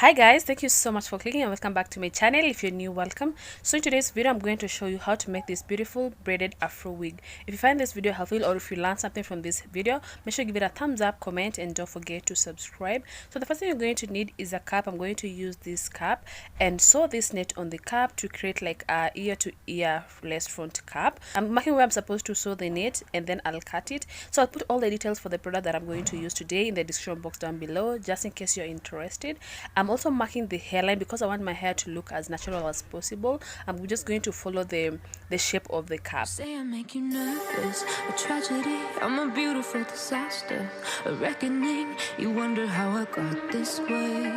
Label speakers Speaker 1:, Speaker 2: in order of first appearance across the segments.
Speaker 1: Hi guys, thank you so much for clicking and welcome back to my channel. If you're new, welcome. So in today's video I'm going to show you how to make this beautiful braided afro wig. If you find this video helpful or if you learned something from this video, make sure you give it a thumbs up, comment, and don't forget to subscribe. So the first thing you're going to need is a cap. I'm going to use this cap and sew this net on the cap to create like a ear to ear lace front cap. I'm marking where I'm supposed to sew the net and then I'll cut it. So I'll put all the details for the product that I'm going to use today in the description box down below, just in case you're interested. I'm also marking the hairline because I want my hair to look as natural as possible. I'm just going to follow the shape of the cap.
Speaker 2: Say I make you nervous, a tragedy, I'm a beautiful disaster, a reckoning, you wonder how I got this way.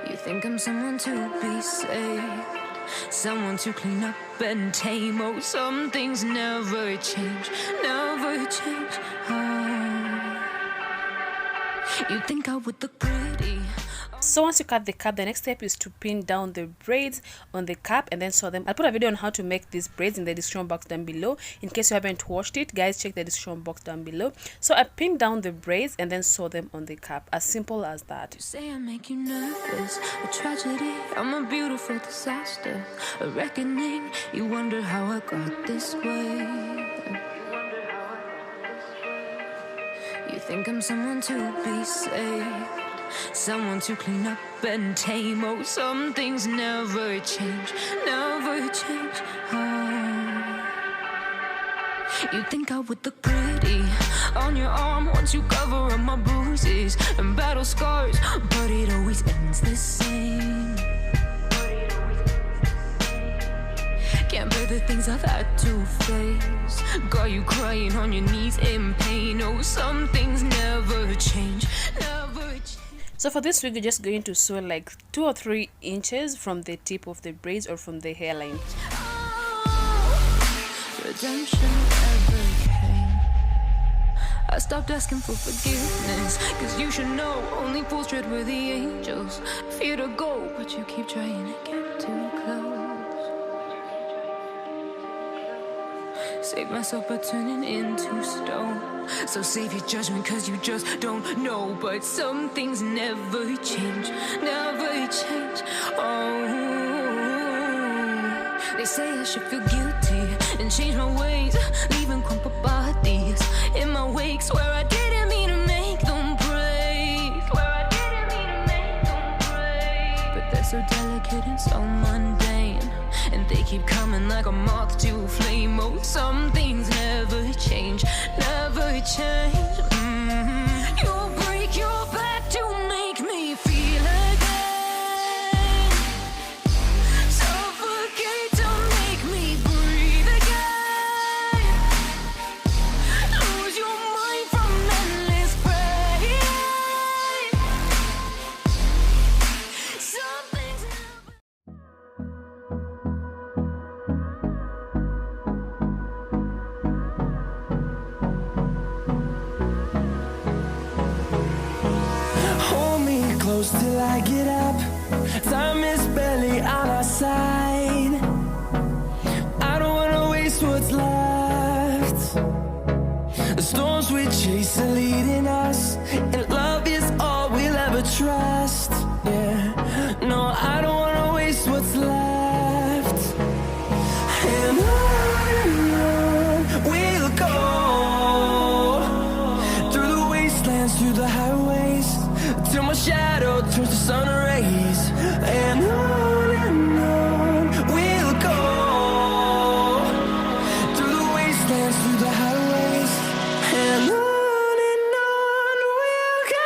Speaker 2: You think I'm someone to be saved, someone to clean up and tame. Oh, some things never change, never change. You think I would look pretty.
Speaker 1: So once you cut the cap, the next step is to pin down the braids on the cap and then sew them. I'll put a video on how to make these braids in the description box down below. In case you haven't watched it, guys, check the description box down below. So I pinned down the braids and then sew them on the cap. As simple as that.
Speaker 2: You say I make you nervous, a tragedy, I'm a beautiful disaster, a reckoning, you wonder how I got this way. You think I'm someone to be saved, someone to clean up and tame. Oh, some things never change, never change. You think I would look pretty on your arm once you cover up my bruises and battle scars, but it always ends the same. Can't bear the things I've had to face, got you crying on your knees in pain. Oh, some things never change, never change.
Speaker 1: So for this wig, you're just going to sew like 2 or 3 inches from the tip of the braids or from the hairline.
Speaker 2: Oh, redemption ever came. I stopped asking for forgiveness, cause you should know only fools tread where the angels fear to go, but you keep trying to get too close. Save myself by turning into stone, so save your judgment cause you just don't know. But some things never change, never change. Oh, they say I should feel guilty and change my ways, leaving crumpled bodies in my wake. Swear I didn't mean to make them break, swear I didn't mean to make them break. But they're so delicate and so mundane, and they keep coming like a moth to a flame. Oh, some things never change, never change. You'll break your back to make me feel again, suffocate to make me breathe again, lose your mind from endless pain. Some things never.
Speaker 3: Close till I get up, time is barely on our side. I don't wanna waste what's left. The storms we chase are leading us, and love is all we'll ever trust. Yeah, no, I don't wanna waste what's left. And on we'll go, through the wastelands, through the highways, till my shadow turns to sun rays. And on we'll go, through the wastelands, through the highways, and on we'll go.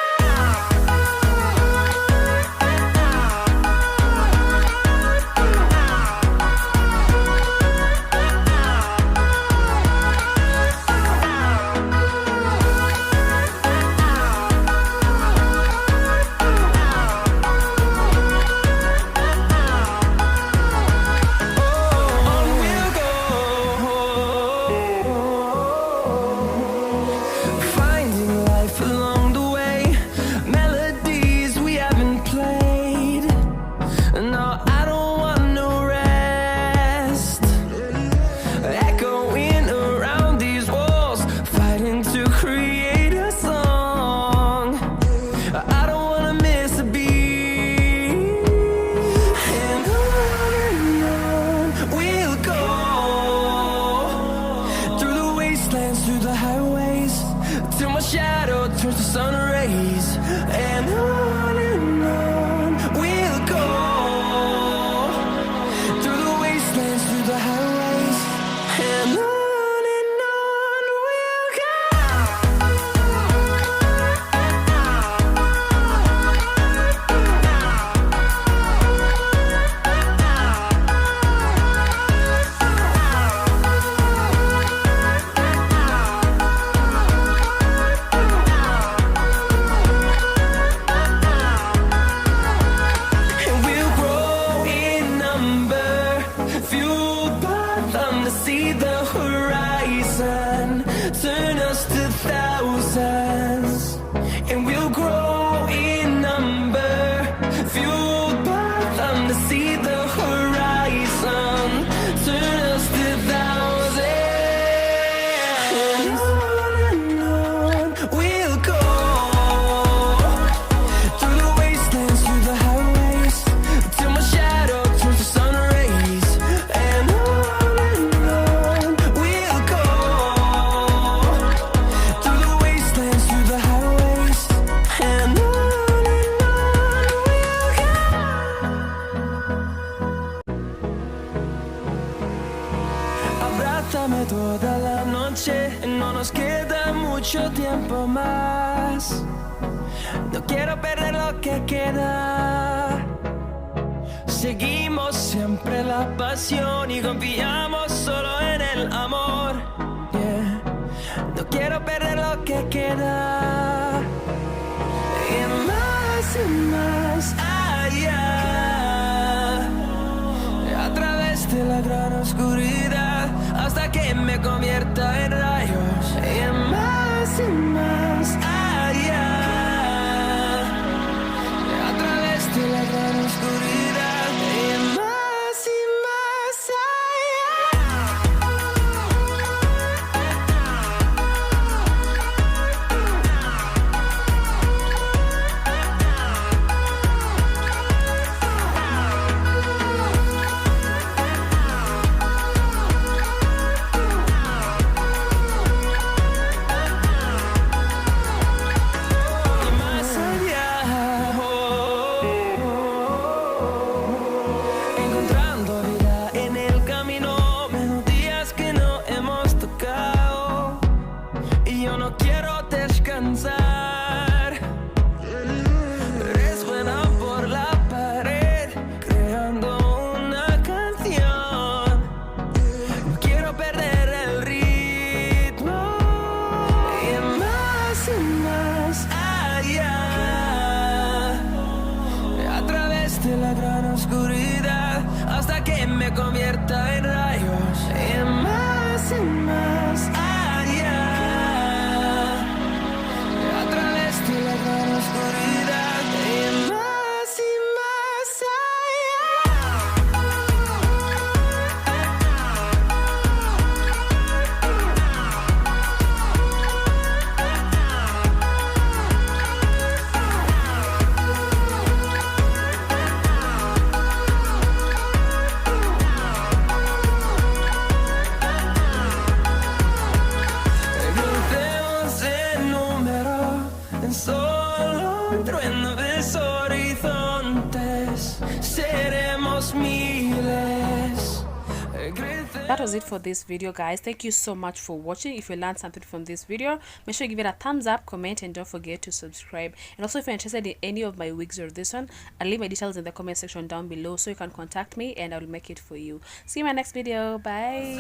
Speaker 3: my shadow turns to sun rays. And on we'll go, through the wastelands, through the highways, and on we'll go. See the horizon, turn us to thousands, and we'll grow in number, fueled by them to see the horizon, turn us to thousands, and on we'll go, through the wastelands, through the highways, till my shadow turns to sun rays, and abrázame toda la noche, no nos queda mucho tiempo más. No quiero perder lo que queda. Seguimos siempre la pasión y confiamos solo en el amor. Yeah. No quiero perder lo que queda. Y más allá, a través de la gran oscuridad, hasta que me convierta en rayos. Y más allá, a través de la gran oscuridad. Y más de la gran oscuridad, hasta que me convierta en rayos. Y más allá, a través de la gran oscuridad. Y más solo un trueno de horizontes, seremos miles.
Speaker 1: That was it for this video, guys. Thank you so much for watching. If you learned something from this video, make sure you give it a thumbs up, comment, and don't forget to subscribe. And also, if you're interested in any of my wigs or this one, I'll leave my details in the comment section down below, so you can contact me and I'll make it for you. See you in my next video. Bye.